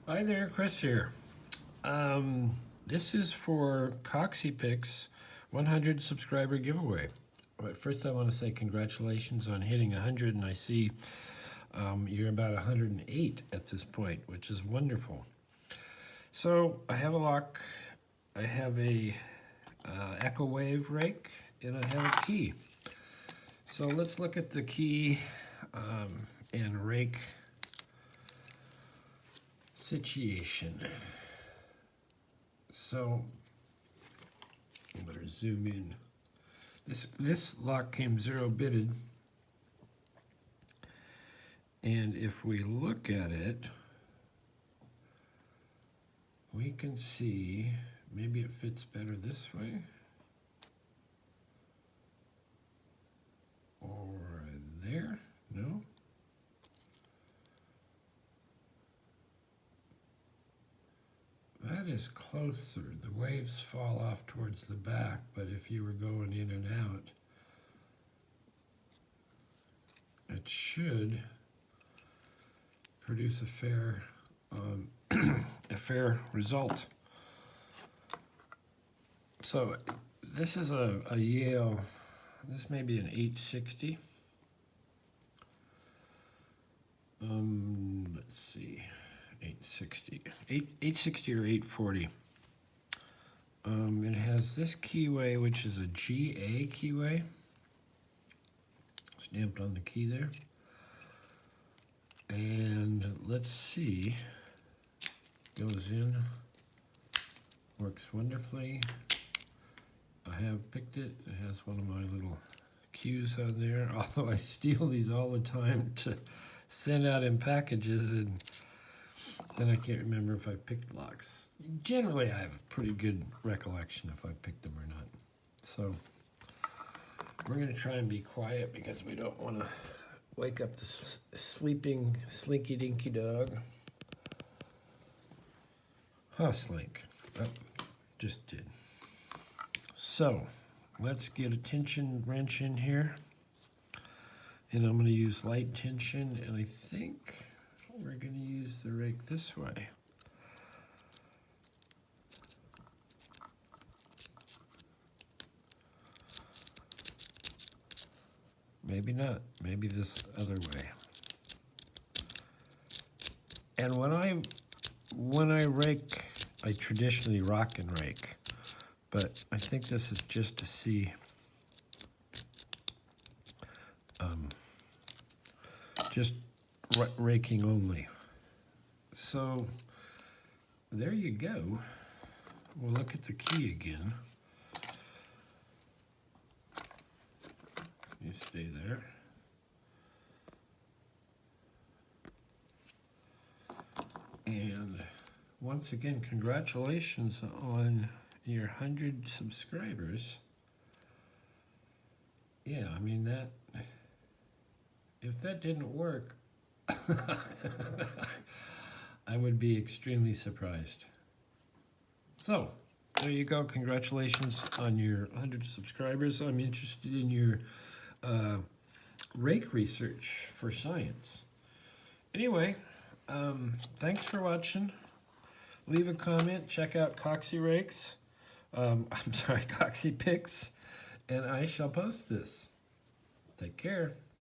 Hi there, Chris here. This is for Coxie Picks 100 subscriber giveaway. But first I want to say congratulations on hitting 100, and I see you're about 108 at this point, which is wonderful. So I have a lock, I have a echo wave rake, and I have a key. So let's look at the key and rake situation. So I better zoom in. This lock came 0 bitted, and if we look at it, we can see maybe it fits better this way or there. No. That is closer. The waves fall off towards the back, but if you were going in and out, it should produce a fair a fair result. So this is a Yale, this may be an 860. Let's see. 860 or 840. It has this keyway, which is a GA keyway, stamped on the key there. And let's see, goes in, works wonderfully. I have picked it. It has one of my little cues on there, although I steal these all the time to send out in packages, and then I can't remember if I picked locks. Generally, I have a pretty good recollection if I picked them or not. So we're going to try and be quiet because we don't want to wake up the sleeping Slinky Dinky dog. Huh, Slink. Oh, just did. So let's get a tension wrench in here. And I'm going to use light tension, and I think we're going to use the rake this way. Maybe not. Maybe this other way. And when I rake, I traditionally rock and rake, but I think this is just to see just raking only. So there you go. We'll look at the key again. You stay there. And once again, congratulations on your 100 subscribers. Yeah, I mean, that, if that didn't work, I would be extremely surprised. So there you go. Congratulations on your 100 subscribers. I'm interested in your rake research for science. Anyway, thanks for watching. Leave a comment. Check out Coxie Rakes. Coxie Picks. And I shall post this. Take care.